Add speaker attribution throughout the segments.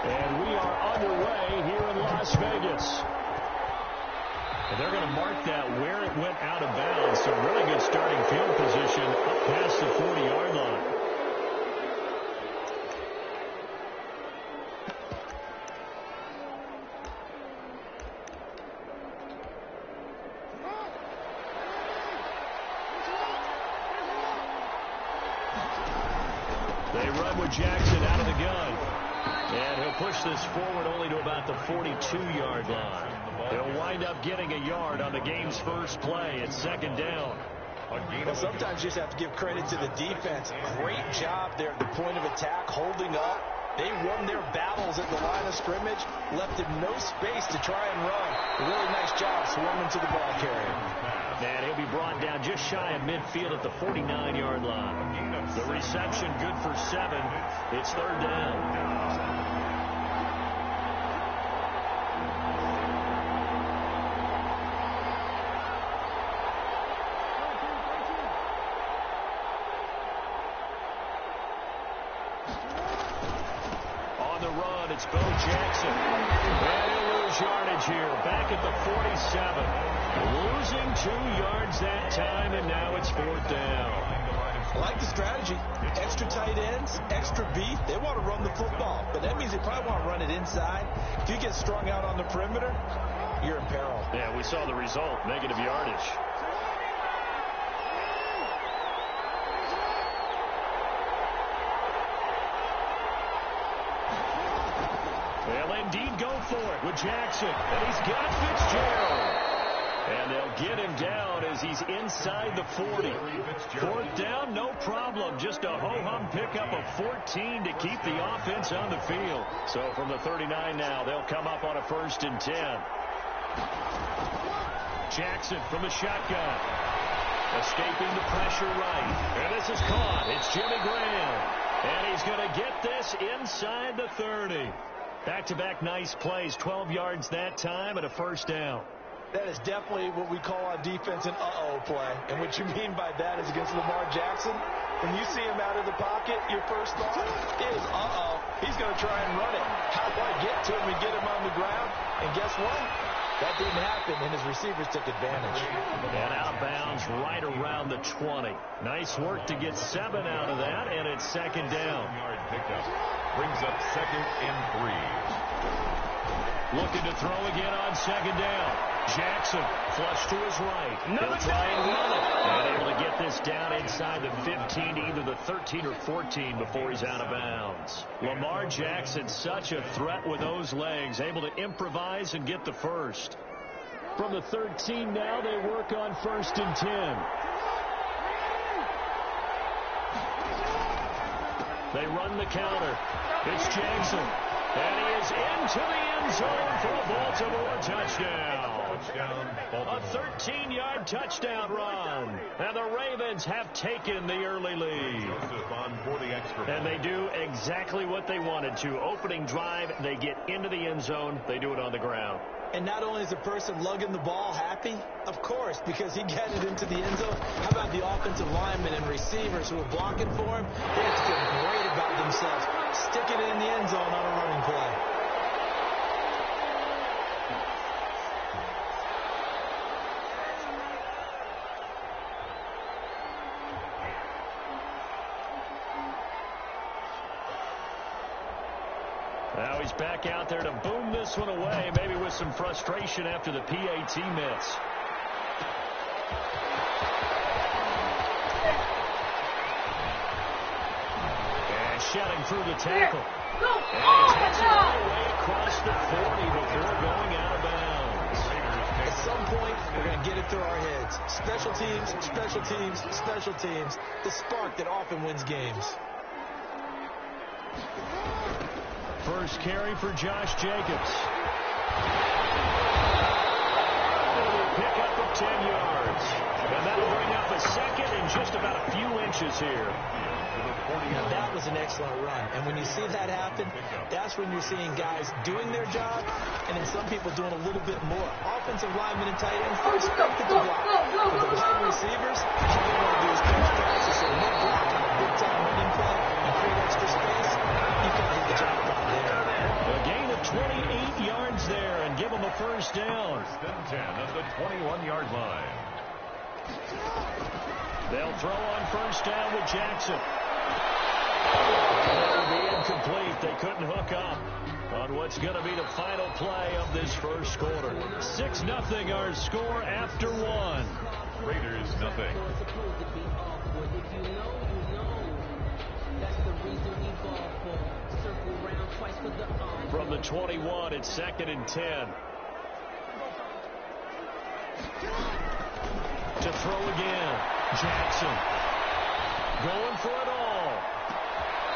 Speaker 1: And we are underway here in Las Vegas. And they're going to mark that where it went out of bounds. So really good starting field position up past the 40-yard line. They run with Jackson out of the gun. And he'll push this forward only to about the 42-yard line. He'll wind up getting a yard on the game's first play. It's second down.
Speaker 2: Well, sometimes you just have to give credit to the defense. Great job there at the point of attack, holding up. They won their battles at the line of scrimmage, left him no space to try and run. A really nice job swarming to the ball carrier.
Speaker 1: And he'll be brought down just shy of midfield at the 49-yard line. The reception good for 7. It's third down. It's Bo Jackson. And he'll lose yardage here. Back at the 47. Losing 2 yards that time, and now it's fourth down.
Speaker 2: I like the strategy. Extra tight ends, extra beef. They want to run the football, but that means they probably want to run it inside. If you get strung out on the perimeter, you're in peril.
Speaker 1: Yeah, we saw the result. Negative yardage. They'll indeed go for it with Jackson. And he's got Fitzgerald. And they'll get him down as he's inside the 40. Fourth down, no problem. Just a ho-hum pickup of 14 to keep the offense on the field. So from the 39 now, they'll come up on a 1st and 10. Jackson from the shotgun. Escaping the pressure right. And this is caught. It's Jimmy Graham. And he's going to get this inside the 30. Back-to-back nice plays, 12 yards that time and a 1st down.
Speaker 2: That is definitely what we call on defense an uh-oh play. And what you mean by that is against Lamar Jackson, when you see him out of the pocket, your first thought is, uh-oh, he's going to try and run it. How do I get to him and get him on the ground? And guess what? That didn't happen, and his receivers took advantage.
Speaker 1: And out of bounds right around the 20. Nice work to get 7 out of that, and it's second down.
Speaker 3: Brings up 2nd and 3.
Speaker 1: Looking to throw again on second down. Jackson flush to his right. He'll try and run it. And able to get this down inside the 15 to either the 13 or 14 before he's out of bounds. Lamar Jackson, such a threat with those legs, able to improvise and get the first. From the 13 now, they work on 1st and 10. They run the counter. It's Jackson. And he is into the end zone for a Baltimore touchdown. A 13-yard touchdown run. And the Ravens have taken the early lead. And they do exactly what they wanted to. Opening drive, they get into the end zone. They do it on the ground.
Speaker 2: And not only is the person lugging the ball happy, of course, because he got it into the end zone. How about the offensive linemen and receivers who are blocking for him? They have to feel great about themselves. Stick it in the end zone on a running play.
Speaker 1: Now he's back out there to boom this one away, maybe with some frustration after the PAT miss. And shedding through the tackle. And he takes it all the way across the 40 before going out of bounds.
Speaker 2: At some point, we're going to get it through our heads. Special teams, special teams, special teams. The spark that often wins games.
Speaker 1: First carry for Josh Jacobs. Pick up of 10 yards. And that'll bring up a second in just about a few inches here.
Speaker 2: Now that was an excellent run. And when you see that happen, that's when you're seeing guys doing their job and then some people doing a little bit more. Offensive linemen and tight ends, they're expected to block. But the wide receivers, all they want to do is catch passes. So no block on a big-time running play and create extra space. You've got to do the job down there.
Speaker 1: The
Speaker 3: First and 10 at the 21-yard line.
Speaker 1: They'll throw on first down with Jackson. That'll be incomplete. They couldn't hook up on what's going to be the final play of this first quarter. 6-0 our score after one.
Speaker 3: Raiders nothing.
Speaker 1: From the 21, it's 2nd and 10. To throw again. Jackson going for it all.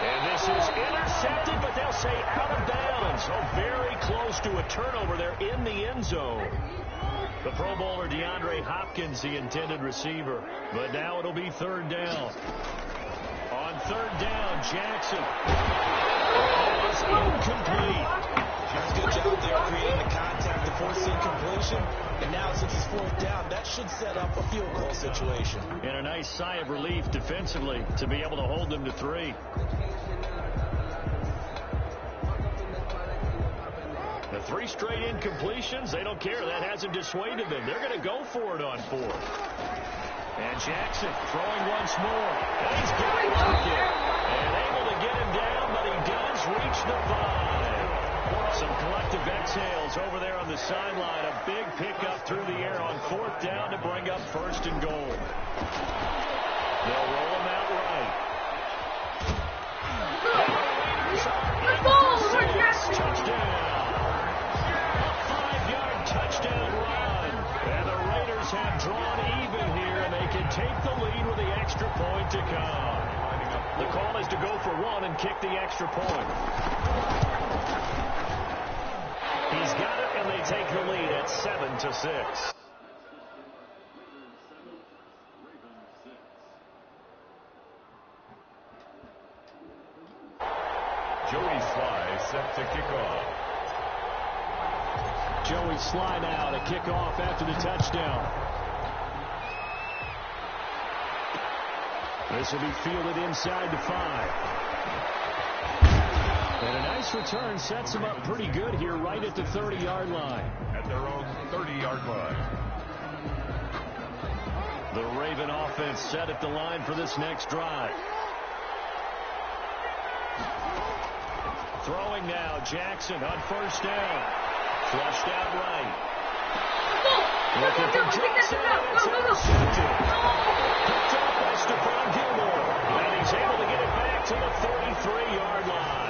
Speaker 1: And this is intercepted, but they'll say out of bounds. Oh, very close to a turnover there in the end zone. The Pro Bowler DeAndre Hopkins, the intended receiver. But now it'll be 3rd down. On 3rd down, Jackson. That is incomplete.
Speaker 2: Good job there creating the contact to force the incompletion. And now since it's 4th down, that should set up a field goal situation.
Speaker 1: And a nice sigh of relief defensively to be able to hold them to 3. The 3 straight incompletions, they don't care. That hasn't dissuaded them. They're going to go for it on 4th. And Jackson throwing once more. And he's got it. And able to get him down, but he does reach the 5. Some collective exhales over there on the sideline. A big pickup through the air on 4th down to bring up 1st and goal. They'll roll him out right. Touchdown. A 5-yard touchdown run. And the Raiders have drawn even here, and they can take the lead with the extra point to come. The call is to go for 1 and kick the extra point. He's got it, and they take the lead at 7-6.
Speaker 3: Joey Sly set to kick off.
Speaker 1: Joey Sly now to kick off after the touchdown. This will be fielded inside the 5. And a nice return sets them up pretty good here right at the 30-yard line.
Speaker 3: At their own 30-yard line.
Speaker 1: The Raven offense set at the line for this next drive. Throwing now, Jackson on first down. Flushed out right. Looking for Jackson, and it's intercepted. Picked up by Stephon Gilmore. And he's able to get it back to the 33-yard line.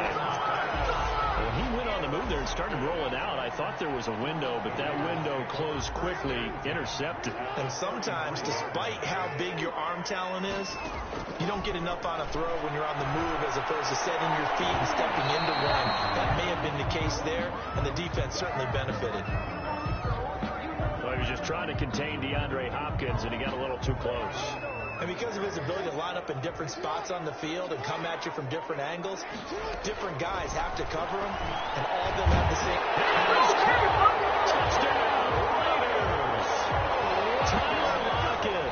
Speaker 1: Well, he went on the move there and started rolling out. I thought there was a window, but that window closed quickly, intercepted.
Speaker 2: And sometimes, despite how big your arm talent is, you don't get enough on a throw when you're on the move as opposed to setting your feet and stepping into one. That may have been the case there, and the defense certainly benefited.
Speaker 1: Well, he was just trying to contain DeAndre Hopkins, and he got a little too close.
Speaker 2: And because of his ability to line up in different spots on the field and come at you from different angles, different guys have to cover him, and all of them have the same.
Speaker 1: Touchdown, Raiders! Tyler Lockett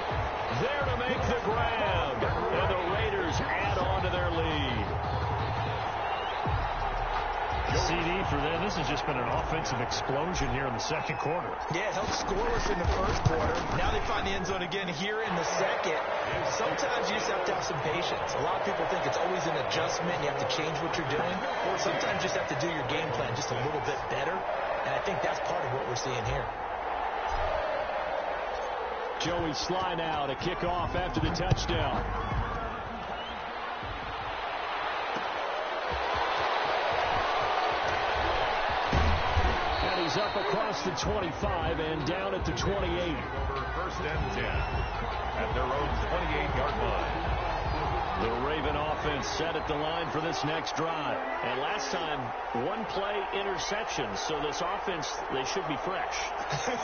Speaker 1: there to make the grab, and the Raiders add on to their lead. CD for them. This has just been an offensive explosion here in the second quarter.
Speaker 2: Yeah, it helped scoreless in the first quarter. Now they find the end zone again here in the second. Sometimes you just have to have some patience. A lot of people think it's always an adjustment. You have to change what you're doing. Or sometimes you just have to do your game plan just a little bit better. And I think that's part of what we're seeing here.
Speaker 1: Joey Sly now to kick off after the touchdown. He's up across the 25 and down at the 28.
Speaker 3: Over first and 10 at their own 28-yard line.
Speaker 1: The Raven offense set at the line for this next drive. And last time, one play interception. So this offense, they should be fresh.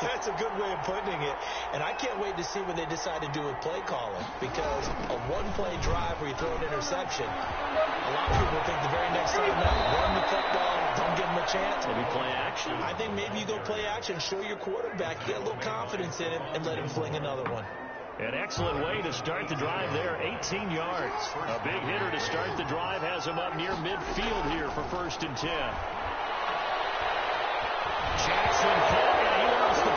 Speaker 2: That's a good way of putting it. And I can't wait to see what they decide to do with play calling. Because a one-play drive where you throw an interception, a lot of people think the very next time out, run the football, don't give them a chance.
Speaker 1: Maybe play action.
Speaker 2: I think maybe you go play action, show your quarterback, get a little confidence in him, and let him fling another one.
Speaker 1: An excellent way to start the drive there, 18 yards. A big hitter to start the drive has him up near midfield here for first and 10. Jackson, he lost the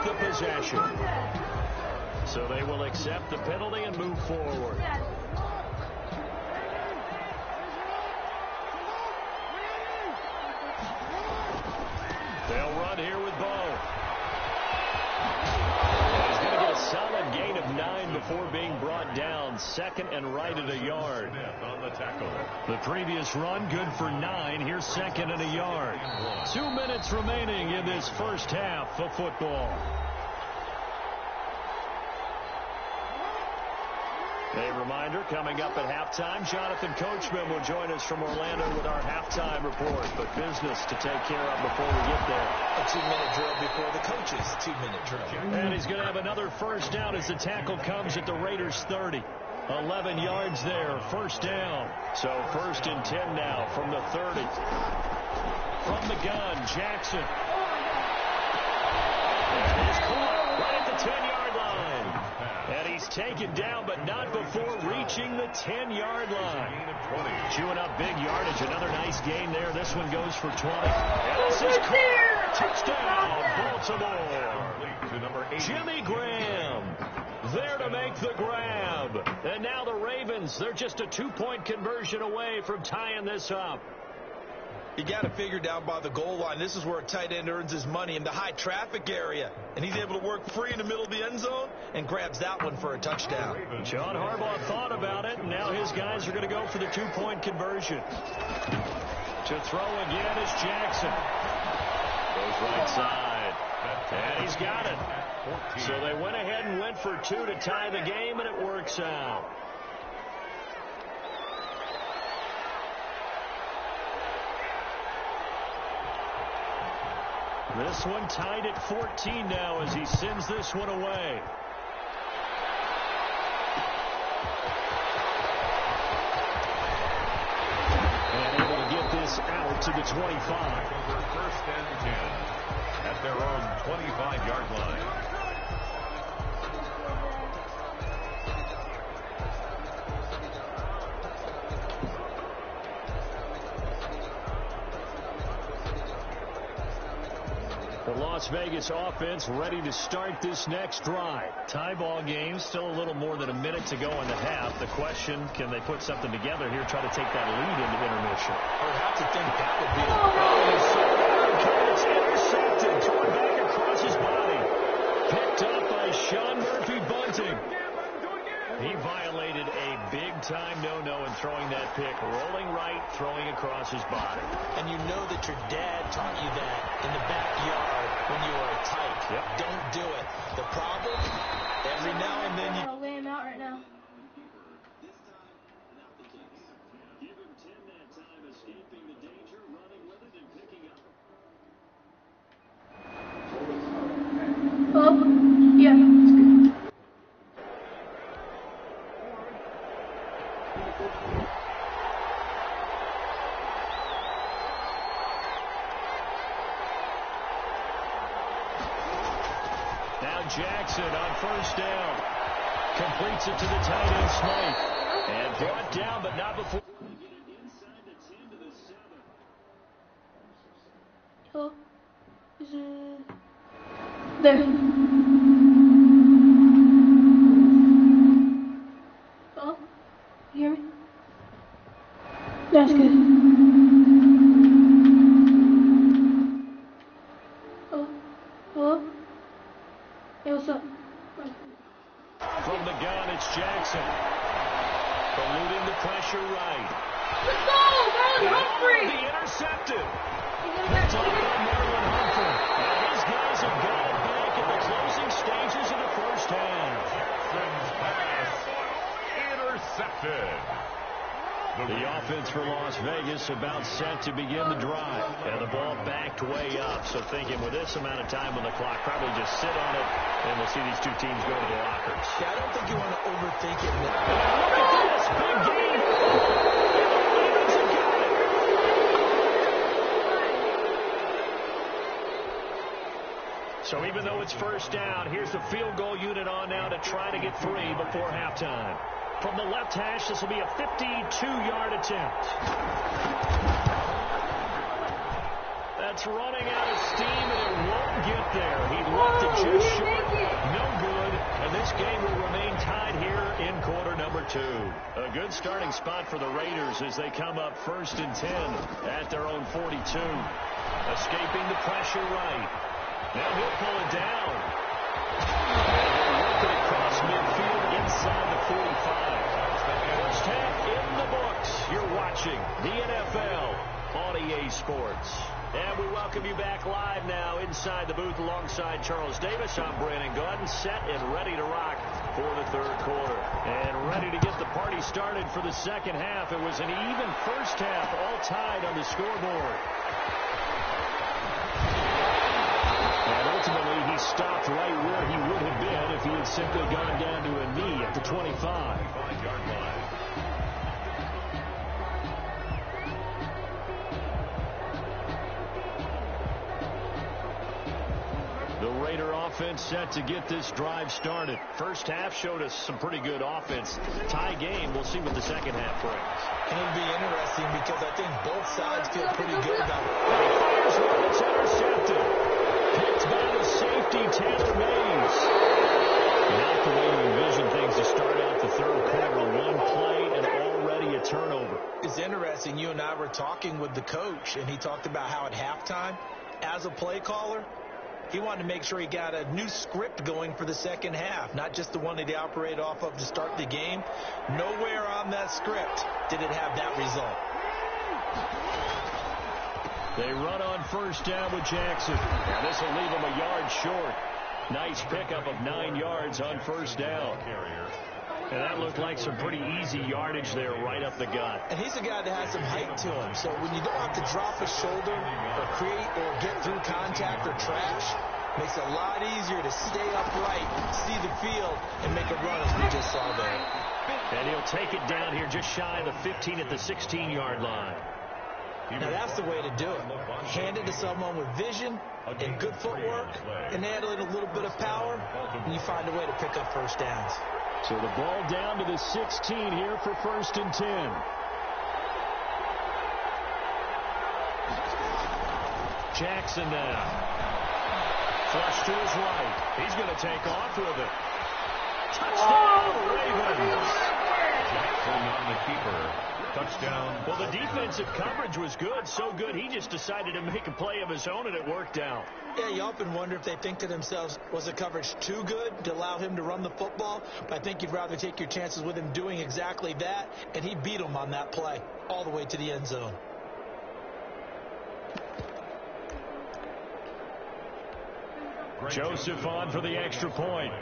Speaker 1: the possession. So they will accept the penalty and move forward. They'll run here with Bo. He's going to get a solid gain of 9 before being brought down. Second and right at a yard.
Speaker 3: On the tackle.
Speaker 1: The previous run good for 9. Here's second and a yard. 2 minutes remaining in this first half of football. A reminder, coming up at halftime, Jonathan Coachman will join us from Orlando with our halftime report. But business to take care of before we get there.
Speaker 2: A 2-minute drill before the coach's 2-minute drill.
Speaker 1: And he's going to have another first down as the tackle comes at the Raiders' 30. 11 yards there, first down. So first and 10 now from the 30. From the gun, Jackson. And he's caught right at the 10-yard line. And he's taken down, but not before reaching the 10-yard line. Chewing up big yardage. Another nice gain there. This one goes for 20. And this is caught. Touchdown, Baltimore. Jimmy Graham there to make the grab. And now the Ravens, they're just a 2-point conversion away from tying this up.
Speaker 2: You got to figure down by the goal line. This is where a tight end earns his money, in the high traffic area. And he's able to work free in the middle of the end zone and grabs that one for a touchdown.
Speaker 1: John Harbaugh thought about it, and now his guys are going to go for the 2-point conversion. To throw again is Jackson. Goes right side. And he's got it. So they went ahead and went for 2 to tie the game, and it works out. This one tied at 14 now as he sends this one away. And able to get this out to the 25.
Speaker 3: First and 10 at their own 25-yard line.
Speaker 1: The Las Vegas offense ready to start this next drive. Tie ball game, still a little more than a minute to go in the half. The question, can they put something together here, try to take that lead into intermission?
Speaker 2: I would have to think that would be
Speaker 1: It's intercepted, thrown back across his body. Picked up by Sean Murphy Bunting. He violated a big-time no-no in throwing that pick. Rolling right, throwing across his body.
Speaker 2: And you know that your dad taught you that in the backyard when you were a tyke.
Speaker 1: Yep.
Speaker 2: Don't do it. The problem, every now and then you...
Speaker 4: I'll lay him out right now.
Speaker 1: Give him 10 that time, escaping the danger, running with it, and picking up.
Speaker 4: Oh, yeah, it's good.
Speaker 1: Now Jackson on first down. Completes it to the tight end, Smythe. And brought down, but not before.
Speaker 4: Oh, is it there? Oh, you hear me? That's good. Hello? Hello? Hey, what's up?
Speaker 1: From the gun, it's Jackson. Eluding the pressure right.
Speaker 4: Let's go! Marlon Humphrey!
Speaker 1: Be intercepted. Picked up by Marlon Humphrey. And his guys have got it back in the closing stages of the first half.
Speaker 3: Jackson's pass intercepted.
Speaker 1: The offense for Las Vegas about set to begin the drive. And the ball backed way up. So thinking with this amount of time on the clock, probably just sit on it, and we'll see these two teams go to the lockers.
Speaker 2: Yeah, I don't think you want to overthink it.
Speaker 1: Look at this. Big game. So even though it's first down, here's the field goal unit on now to try to get 3 before halftime. From the left hash, this will be a 52-yard attempt. It's running out of steam, and it won't get there. He left it just short. No good. And this game will remain tied here in quarter number 2. A good starting spot for the Raiders as they come up 1st and 10 at their own 42. Escaping the pressure right. Now he'll pull it down. And he'll work it across midfield inside the 45. First half in the books. You're watching the NFL on EA Sports. And we welcome you back live now inside the booth alongside Charles Davis. I'm Brandon Gordon, set and ready to rock for the 3rd quarter. And ready to get the party started for the 2nd half. It was an even first half, all tied on the scoreboard. And ultimately, he stopped right where he would have been if he had simply gone down to a knee at the 25-yard line. The Raider offense set to get this drive started. First half showed us some pretty good offense. Tie game. We'll see what the 2nd half brings.
Speaker 2: And it'll be interesting because I think both sides feel pretty good about it.
Speaker 1: And he fires one. It's intercepted. Picked by the safety, Taylor Mays. Not the way to envision things to start out the 3rd quarter. One play and already a turnover.
Speaker 2: It's interesting. You and I were talking with the coach, and he talked about how at halftime, as a play caller, he wanted to make sure he got a new script going for the 2nd half, not just the one that he operated off of to start the game. Nowhere on that script did it have that result.
Speaker 1: They run on 1st down with Jackson. And this will leave him a yard short. Nice pickup of 9 yards on 1st down. And that looked like some pretty easy yardage there right up the gut.
Speaker 2: And he's a guy that has some height to him. So when you don't have to drop a shoulder or create or get through contact or trash, makes it a lot easier to stay upright, see the field, and make a run as we just saw there.
Speaker 1: And he'll take it down here just shy of the 15 at the 16-yard line.
Speaker 2: Now that's the way to do it. Hand it to someone with vision and good footwork, and add a little bit of power, and you find a way to pick up 1st downs.
Speaker 1: So the ball down to the 16 here for 1st and 10. Jackson now. Flush to his right. He's going to take off with it. Touchdown, Ravens.
Speaker 3: Jackson on the keeper. Touchdown.
Speaker 1: Well, the defensive coverage was good, so good he just decided to make a play of his own, and it worked out.
Speaker 2: Yeah, you often wonder if they think to themselves, was the coverage too good to allow him to run the football? But I think you'd rather take your chances with him doing exactly that, and he beat him on that play all the way to the end zone.
Speaker 1: Joseph on for the extra point.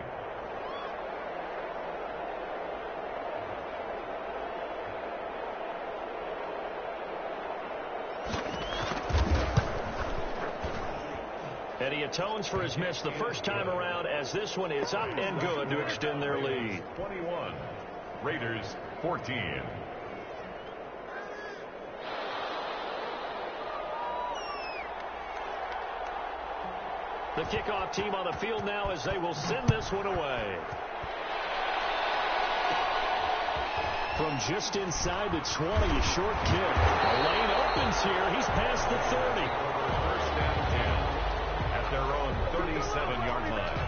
Speaker 1: And he atones for his miss the first time around as this one is up and good to extend their lead.
Speaker 3: 21. Raiders 14.
Speaker 1: The kickoff team on the field now as they will send this one away. From just inside the 20, a short kick. A lane opens here. He's past the 30.
Speaker 3: First and 10 at their own 37-yard line.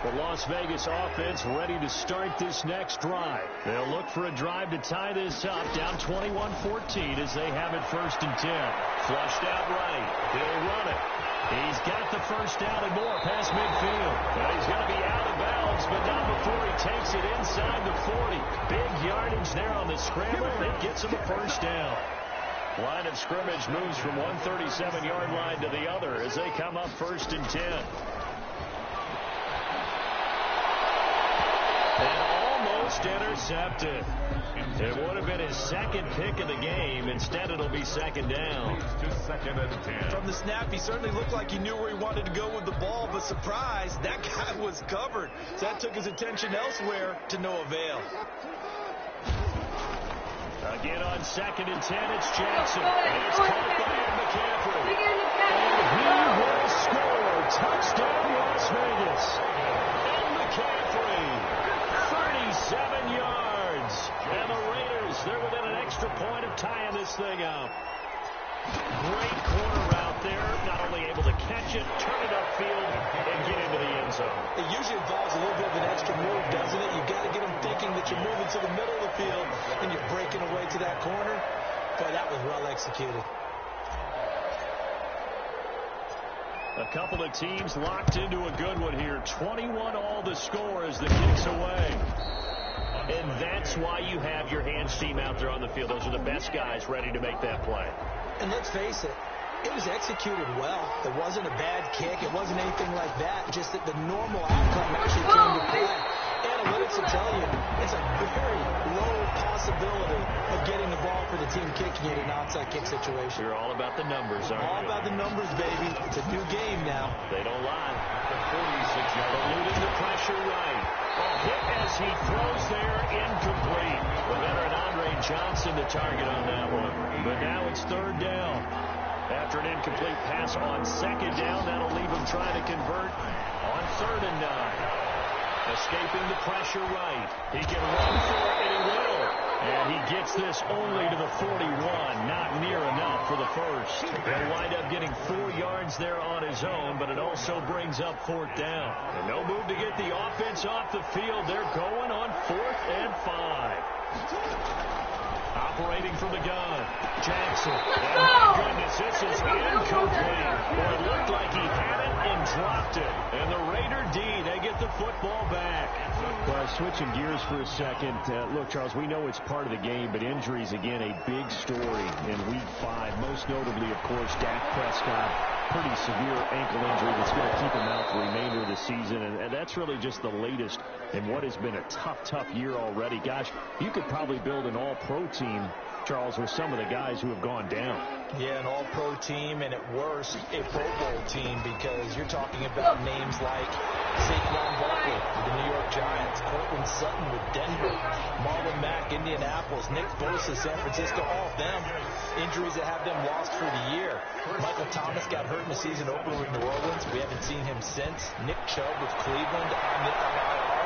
Speaker 1: The Las Vegas offense ready to start this next drive. They'll look for a drive to tie this up, down 21-14 as they have it 1st and 10. Flushed out right. He'll run it. He's got the 1st down and more past midfield. And he's going to be out of bounds, but not before he takes it inside the 40. Big yardage there on the scramble. It gets him a 1st down. Line of scrimmage moves from one 37-yard line to the other as they come up 1st and 10. And almost intercepted. It would have been his 2nd pick of the game. Instead, it'll be 2nd down.
Speaker 3: Just 2nd and 10.
Speaker 2: From the snap, he certainly looked like he knew where he wanted to go with the ball, but surprise, that guy was covered. So that took his attention elsewhere to no avail.
Speaker 1: Again on 2nd and 10, it's Jackson. And it's caught by McCaffrey. And he will score. Touchdown, Las Vegas. And McCaffrey, 37 yards. And the Raiders, they're within an extra point of tying this thing up. Great corner route there. Not only able to catch it, turn it upfield, and get into the end zone.
Speaker 2: It usually involves a little bit of an extra move, doesn't it? You've got to get them thinking that you're moving to the middle of the field and you're breaking away to that corner. Boy, that was well executed.
Speaker 1: A couple of teams locked into a good one here. 21 all the score as the kick's away. And that's why you have your hands team out there on the field. Those are the best guys ready to make that play.
Speaker 2: And let's face it, it was executed well. It wasn't a bad kick. It wasn't anything like that. Just that the normal outcome actually came to play. Analytics will tell you it's a very low possibility of getting the ball for the team kicking it in an onside kick situation.
Speaker 1: You're all about the numbers, aren't you?
Speaker 2: All about the numbers, baby. It's a new game now.
Speaker 1: They don't lie.
Speaker 3: The 46-yard
Speaker 1: Eluding the pressure right. Hit as he throws there, incomplete. The veteran Andre Johnson the target on that one. But now it's third down. After an incomplete pass on second down, that'll leave him trying to convert on 3rd and 9. Escaping the pressure right. He can run for it, and he will. And he gets this only to the 41. Not near enough for the first. He'll wind up getting 4 yards there on his own, but it also brings up 4th down. And no move to get the offense off the field. They're going on 4th and 5. Operating from the gun, Jackson. And my goodness, this is incomplete. Well, it looked like he had it and dropped it. And the Raider D, they get the football back.
Speaker 5: Well, switching gears for a second. Look, Charles, we know it's part of the game, but injuries, again, a big story in Week 5. Most notably, of course, Dak Prescott. Pretty severe ankle injury that's going to keep him out the remainder of the season. And that's really just the latest in what has been a tough year already. Gosh, you could probably build an all-pro team, Charles, with some of the guys who have gone down.
Speaker 2: Yeah, an all-pro team, and at worst, a Pro Bowl team, because you're talking about names like Saquon Barkley with the New York Giants, Cortland Sutton with Denver, Marlon Mack, Indianapolis, Nick Bosa, San Francisco, all of them injuries that have them lost for the year. Michael Thomas got hurt in the season opener with New Orleans. We haven't seen him since. Nick Chubb with Cleveland on IR.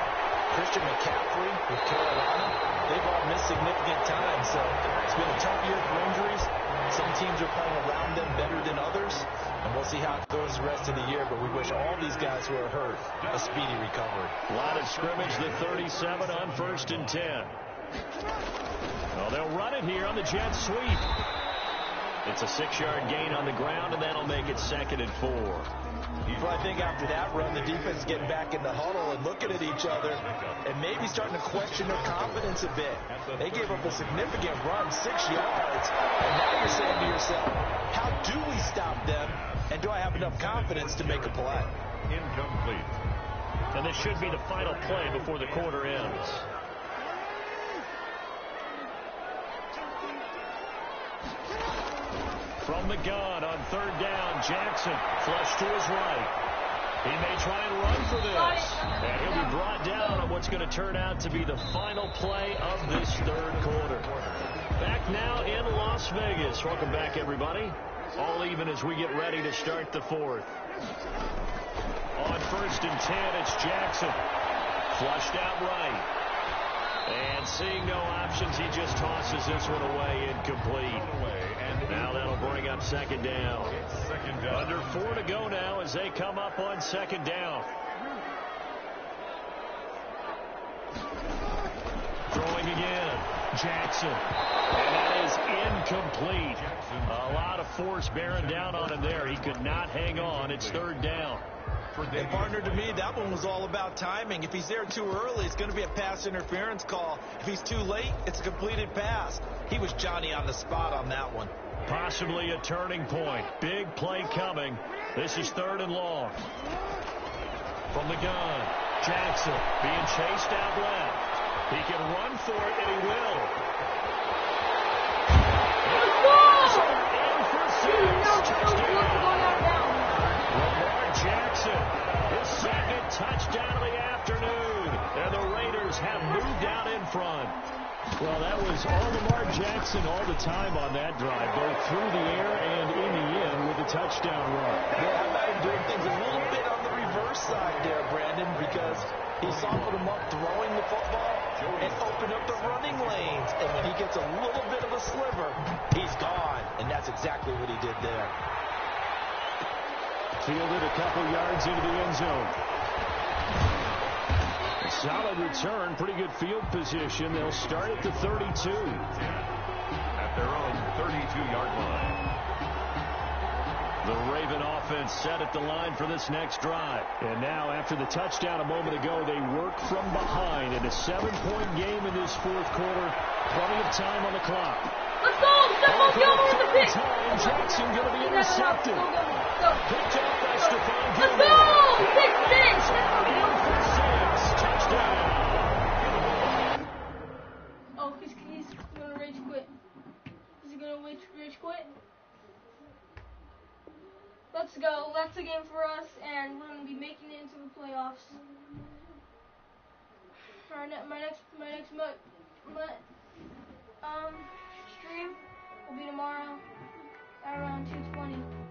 Speaker 2: Christian McCaffrey with Carolina. They've all missed significant time, so it's been a tough year for injuries. Some teams are playing around them better than others, and we'll see how it goes the rest of the year, but we wish all these guys who are hurt a speedy recovery.
Speaker 1: Line of scrimmage, the 37 on 1st and 10. Well, they'll run it here on the jet sweep. It's a 6-yard gain on the ground, and that'll make it 2nd and 4.
Speaker 2: Well, I think after that run, the defense is getting back in the huddle and looking at each other and maybe starting to question their confidence a bit. They gave up a significant run, 6 yards, and now you're saying to yourself, how do we stop them, and do I have enough confidence to make a play?
Speaker 3: incomplete.
Speaker 1: And this should be the final play before the quarter ends. From the gun on 3rd down, Jackson flush to his right. He may try and run for this. And he'll be brought down on what's going to turn out to be the final play of this 3rd quarter. Back now in Las Vegas. Welcome back, everybody. All even as we get ready to start the 4th. On 1st and 10, it's Jackson. Flushed out right. And seeing no options, he just tosses this one away, incomplete. Now that'll bring up 2nd down. Under 4 to go now as they come up on 2nd down. Throwing again, Jackson. And that is incomplete. A lot of force bearing down on him there. He could not hang on. It's 3rd down.
Speaker 2: And partner, to me, that one was all about timing. If he's there too early, it's going to be a pass interference call. If he's too late, it's a completed pass. He was Johnny on the spot on that one.
Speaker 1: Possibly a turning point. Big play coming. This is 3rd and long. From the gun, Jackson being chased out left. He can run for it, and he will. In for 6. Touchdown. Lamar Jackson, his 2nd touchdown of the afternoon. And the Raiders have moved out in front. Well, that was all Lamar Jackson all the time on that drive, both through the air and in the end with a touchdown run.
Speaker 2: Yeah, how about him doing things a little bit on the reverse side there, Brandon, because he softened him up throwing the football, and open up the running lanes. And when he gets a little bit of a sliver, he's gone. And that's exactly what he did there.
Speaker 1: Fielded a couple yards into the end zone. A solid return, pretty good field position. They'll start at the 32.
Speaker 3: At their own 32-yard line.
Speaker 1: The Raven offense set at the line for this next drive. And now, after the touchdown a moment ago, they work from behind in a 7-point game in this fourth quarter. Plenty of time on the clock.
Speaker 4: Let's go! Stephon Gilmore with the pick!
Speaker 1: Jackson going to be intercepted. Picked up by Stephon
Speaker 4: Let's
Speaker 1: Gilmore.
Speaker 4: go! Pick six! Stephon
Speaker 1: In
Speaker 4: Gilmore!
Speaker 1: for 6. Touchdown.
Speaker 4: Oh, he's gonna rage quit. Is he gonna rage quit? Let's go. That's a game for us, and we're gonna be making it into the playoffs. My next stream will be tomorrow at around 2:20.